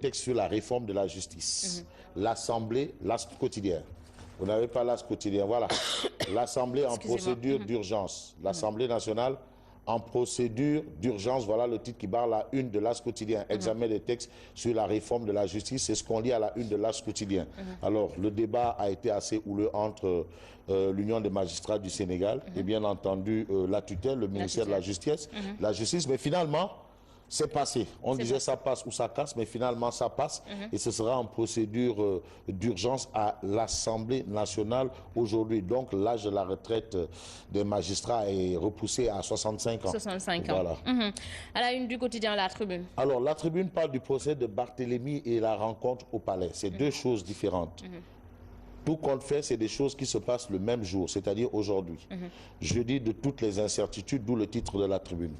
textes sur la réforme de la justice. L'Assemblée, l'As quotidien. Vous n'avez pas l'As quotidien, voilà. L'Assemblée en procédure d'urgence. L'Assemblée nationale en procédure d'urgence, voilà le titre qui barre la une de l'As quotidien. Examen des textes sur la réforme de la justice, c'est ce qu'on lit à la une de l'As quotidien. Alors, le débat a été assez houleux entre l'Union des magistrats du Sénégal et bien entendu la tutelle, le ministère de la Justice, mais finalement, c'est passé. On disait ça passe ou ça casse, mais finalement ça passe et ce sera en procédure d'urgence à l'Assemblée nationale aujourd'hui. Donc l'âge de la retraite des magistrats est repoussé à 65 ans. 65 ans. Voilà. À la une du quotidien La Tribune. Alors la Tribune parle du procès de Barthélemy et la rencontre au palais. C'est deux choses différentes. Tout compte fait, c'est des choses qui se passent le même jour, c'est-à-dire aujourd'hui. Jeudi de toutes les incertitudes, d'où le titre de la Tribune.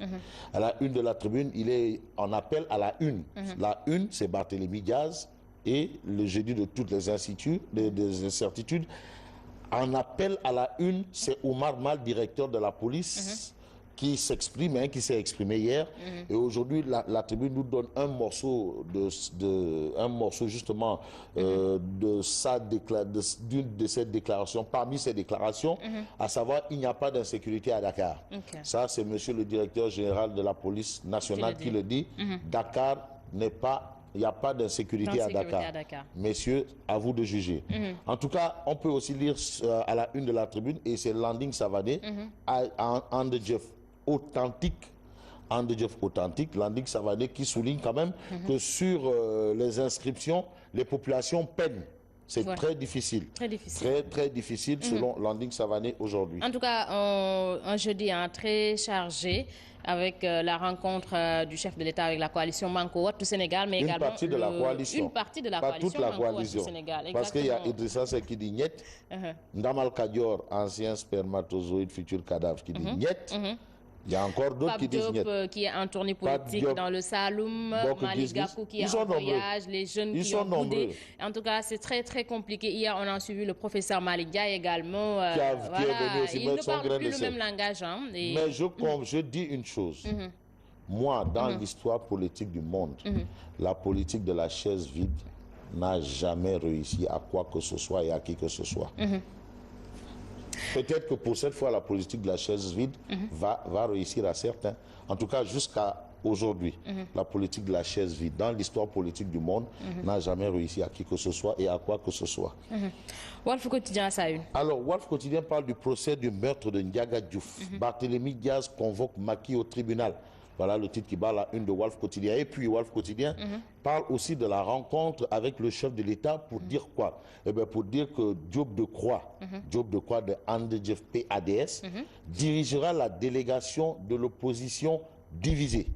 À la une de la Tribune, il est en appel à la une. La une, c'est Barthélemy Diaz, et le jeudi de toutes les incertitudes, en appel à la une, c'est Omar Mal, directeur de la police, qui s'exprime, qui s'est exprimé hier. Et aujourd'hui, la Tribune nous donne un morceau justement d'une de ces déclarations. Parmi ces déclarations, à savoir, il n'y a pas d'insécurité à Dakar. Ça, c'est monsieur le directeur général de la police nationale qui le dit. Dakar n'est pas... Il n'y a pas d'insécurité à Dakar. Messieurs, à vous de juger. En tout cas, on peut aussi lire à la une de la Tribune, et c'est Landing Savané, Andejef authentique, Landing Savané, qui souligne quand même que sur les inscriptions, les populations peinent. C'est très difficile. Très difficile. Très difficile selon Landing Savané aujourd'hui. En tout cas, un jeudi très chargé avec la rencontre du chef de l'État avec la coalition Manko Wattu Sénégal, mais également partie de la coalition. Une partie de la pas coalition. Toute la coalition. Sénégal. Parce qu'il y a Idrissa Seck qui dit niet, Ndamal Kadior, ancien spermatozoïde, futur cadavre, qui dit niet. Il y a encore d'autres qui disent niet. Qui est en tournée politique dans le Saloum, Malick Gakou qui est en voyage, les jeunes qui ont boudé. En tout cas, c'est très compliqué. Hier, on a suivi le professeur Malick Gakou également. Qui est venu aussi il mettre ne son parle grain plus de le sel. même langage. Mais je dis une chose. Moi, dans l'histoire politique du monde, la politique de la chaise vide n'a jamais réussi à quoi que ce soit et à qui que ce soit. Peut-être que pour cette fois, la politique de la chaise vide va réussir à certains. En tout cas, jusqu'à aujourd'hui, la politique de la chaise vide, dans l'histoire politique du monde, n'a jamais réussi à qui que ce soit et à quoi que ce soit. Walf Quotidien, ça une. Alors, Walf Quotidien parle du procès du meurtre de Ndiaga Diouf. Barthélemy Diaz convoque Macky au tribunal. Voilà le titre qui bat la une de Walf Quotidien. Et puis Walf Quotidien parle aussi de la rencontre avec le chef de l'État pour dire quoi? Eh bien, pour dire que Diop de Croix de Andejef PADS, dirigera la délégation de l'opposition divisée.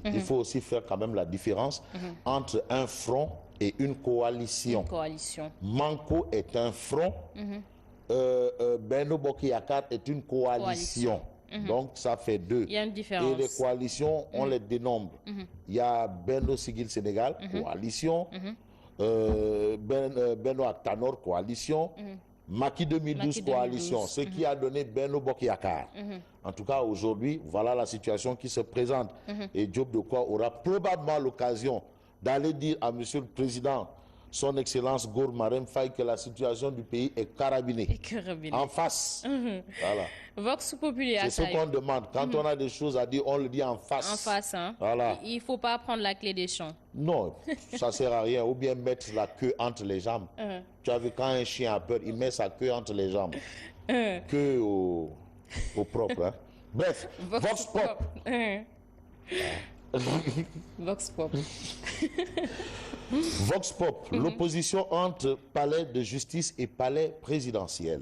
Il faut aussi faire quand même la différence entre un front et une coalition. Manko est un front. Benno Bokk Yakaar est une coalition. Donc ça fait deux. Il y a une différence. Et les coalitions, on les dénombre. Il y a Benno Siggil Sénégal, coalition. Benno ak Tanor, coalition. Macky 2012, coalition. Ce qui a donné Benno Bokk Yakaar. En tout cas, aujourd'hui, voilà la situation qui se présente. Et Diop de Croix aura probablement l'occasion d'aller dire à Monsieur le Président, Son Excellence Gor Marem Faye, que la situation du pays est carabinée. En face. Voilà. Vox Populi. C'est ce qu'on demande. Quand on a des choses à dire, on le dit en face. En face, hein. Voilà. Il ne faut pas prendre la clé des champs. Non, ça ne sert à rien. Ou bien mettre la queue entre les jambes. Tu as vu, quand un chien a peur, il met sa queue entre les jambes. Queue au propre. Hein. Bref, Vox Pop. Vox Pop. Vox Pop, l'opposition entre palais de justice et palais présidentiel.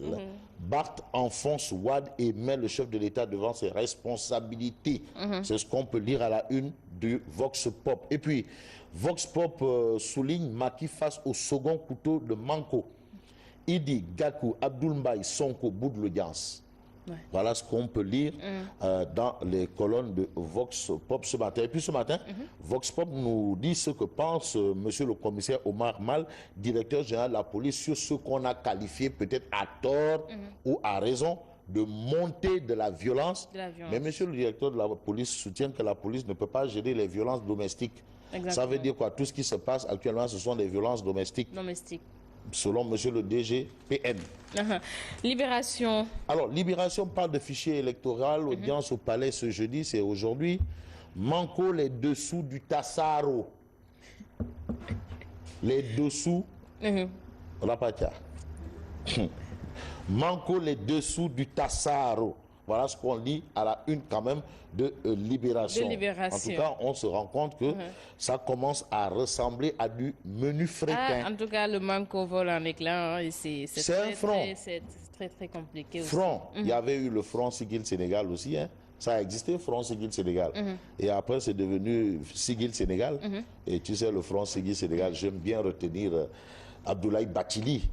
Barth enfonce Wade et met le chef de l'État devant ses responsabilités. C'est ce qu'on peut lire à la une du Vox Pop. Et puis, Vox Pop souligne Macky face au second couteau de Manko. Idi, Gakou, Abdoul Mbaye, Sonko, bout de l'audience. Voilà ce qu'on peut lire dans les colonnes de Vox Pop ce matin. Et puis ce matin, Vox Pop nous dit ce que pense monsieur le commissaire Omar Mal, directeur général de la police, sur ce qu'on a qualifié peut-être à tort ou à raison de montée de la violence. Mais monsieur le directeur de la police soutient que la police ne peut pas gérer les violences domestiques. Exactement. Ça veut dire quoi? Tout ce qui se passe actuellement, ce sont des violences domestiques. Selon monsieur le DGPN. Libération. Alors, Libération parle de fichier électoral, audience au palais ce jeudi, c'est aujourd'hui. Manco les dessous du Tassaro. Les dessous, Rapatia. Manco les dessous du Tassaro. Voilà ce qu'on lit à la une quand même de Libération. En tout cas, on se rend compte que ça commence à ressembler à du menu fréquent. En tout cas, le Manco vole en éclat. Hein, c'est un front. C'est très compliqué aussi. Front. Il y avait eu le Front Sigil Sénégal aussi. Hein. Ça a existé, Front Sigil Sénégal. Et après, c'est devenu Sigil Sénégal. Et tu sais, le Front Sigil Sénégal, j'aime bien retenir Abdoulaye Bathily,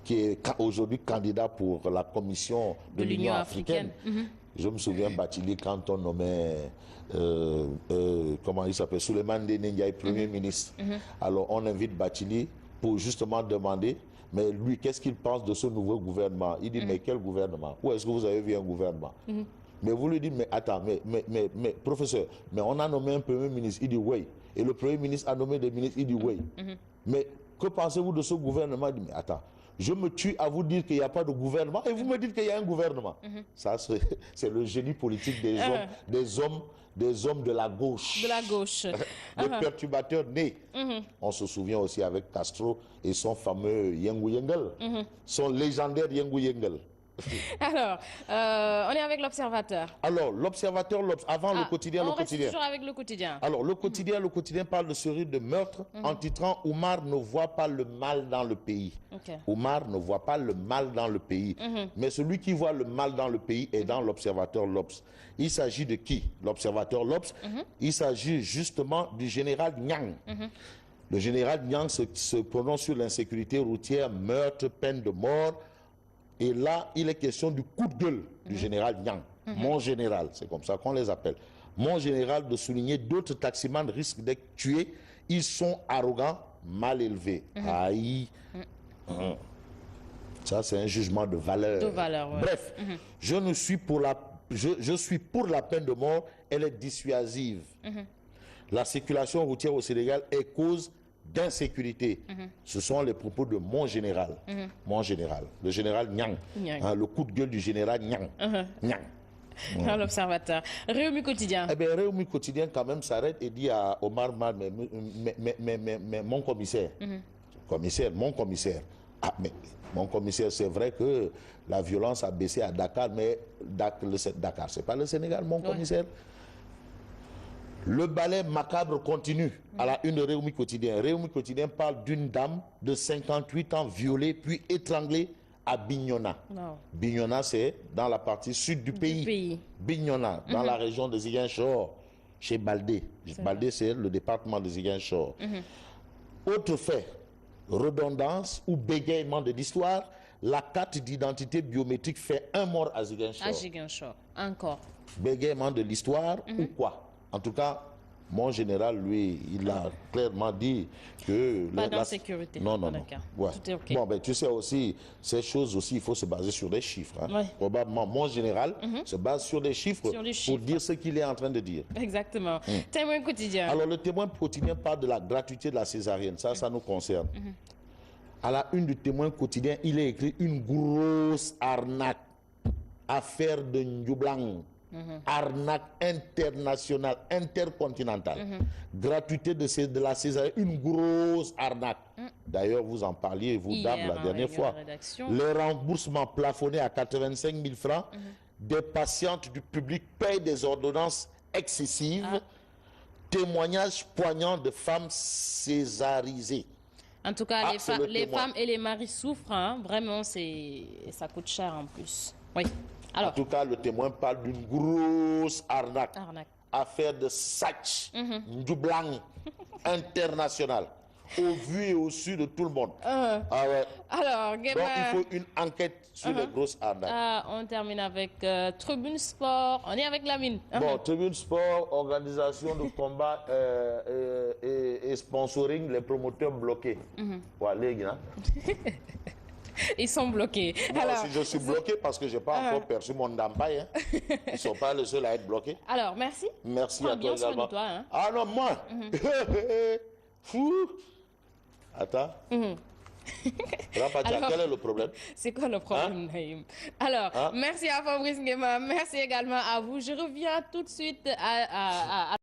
qui est aujourd'hui candidat pour la commission de l'Union africaine. Je me souviens, Bathily, quand on nommait, comment il s'appelle, Souleymane Ndéné Ndiaye, Premier ministre. Alors, on invite Bathily pour justement demander, mais lui, qu'est-ce qu'il pense de ce nouveau gouvernement? Il dit, mais quel gouvernement? Où est-ce que vous avez vu un gouvernement? Mais vous lui dites, mais attends, mais professeur, mais on a nommé un Premier ministre. Il dit, oui. Et le Premier ministre a nommé des ministres. Il dit, oui. Mais que pensez-vous de ce gouvernement? Il dit, mais attends. Je me tue à vous dire qu'il n'y a pas de gouvernement et vous me dites qu'il y a un gouvernement. Ça, c'est le génie politique des hommes de la gauche. De la gauche. Les perturbateurs nés. On se souvient aussi avec Castro et son fameux Yengu Yengel. Son légendaire Yengu Yengel. Alors, on est avec l'Observateur. Alors, l'Observateur, avant le quotidien, on reste toujours avec le quotidien. Alors, le quotidien parle de série de meurtres en titrant « Oumar ne voit pas le mal dans le pays ». Oumar ne voit pas le mal dans le pays. Mais celui qui voit le mal dans le pays est dans l'Observateur l'Obs. Il s'agit de qui? L'Observateur l'Obs. Il s'agit justement du général Niang. Le général Niang se prononce sur l'insécurité routière, meurtre, peine de mort. Et là, il est question du coup de gueule du général Niang. Mon général, c'est comme ça qu'on les appelle. Mon général, de souligner d'autres taximans risquent d'être tués. Ils sont arrogants, mal élevés. Aïe. Ça, c'est un jugement de valeur. Bref, je suis pour la peine de mort. Elle est dissuasive. La circulation routière au Sénégal est cause d'insécurité. Ce sont les propos de mon général. Mon général, le général Niang. Le coup de gueule du général Niang. Dans l'Observateur. Réumi Quotidien. Eh bien, Réumi Quotidien, quand même, s'arrête et dit à Omar Mal, mais mon commissaire. Mon commissaire. Ah, mais mon commissaire, c'est vrai que la violence a baissé à Dakar, mais Dakar, c'est pas le Sénégal, mon commissaire. Le balai macabre continue à la une de Réumi Quotidien. Réumi Quotidien parle d'une dame de 58 ans violée puis étranglée à Bignona. Bignona, c'est dans la partie sud du pays. Bignona, dans la région de Ziguinchor, chez Baldé. Baldé, c'est le département de Ziguinchor. Autre fait, redondance ou bégaiement de l'histoire, la carte d'identité biométrique fait un mort à Ziguinchor. À Ziguinchor, encore. Bégaiement de l'histoire ou quoi? En tout cas, mon général, lui, il a clairement dit que... Pas d'insécurité. Non. Ouais. Tout est OK. Bon, ben, tu sais aussi, ces choses aussi, il faut se baser sur des chiffres. Hein. Probablement, mon général se base sur des chiffres pour dire ce qu'il est en train de dire. Exactement. Témoin quotidien. Alors, le témoin quotidien parle de la gratuité de la césarienne. Ça nous concerne. À la une du témoin quotidien, il est écrit une grosse arnaque. Affaire de Ndjoublang. Arnaque internationale, intercontinentale. Gratuité de la césarienne, une grosse arnaque. D'ailleurs, vous en parliez, vous, dame, la dernière fois. Les remboursements plafonnés à 85 000 francs. Des patientes du public payent des ordonnances excessives. Témoignages poignants de femmes césarisées. En tout cas, les femmes et les maris souffrent. Hein. Vraiment, ça coûte cher en plus. Oui. Alors. En tout cas, le témoin parle d'une grosse arnaque. Affaire de Satch, Ndjoublang, international. Au vu et au su de tout le monde. Alors, donc, il faut une enquête sur les grosses arnaques. On termine avec Tribune Sport. On est avec Lamine. Bon, Tribune Sport, organisation de combat et sponsoring, les promoteurs bloqués. Voilà, les gars. Ils sont bloqués. Moi aussi, je suis bloqué parce que je n'ai pas encore perçu mon ndampaye. Hein. Ils ne sont pas les seuls à être bloqués. Alors, merci. Merci Prends à toi bien également. Soin de toi, hein. Ah non, moi Fou. Attends. Rapatia, quel est le problème? C'est quoi le problème, Naïm? Alors, merci à Fabrice Nguema, merci également à vous. Je reviens tout de suite à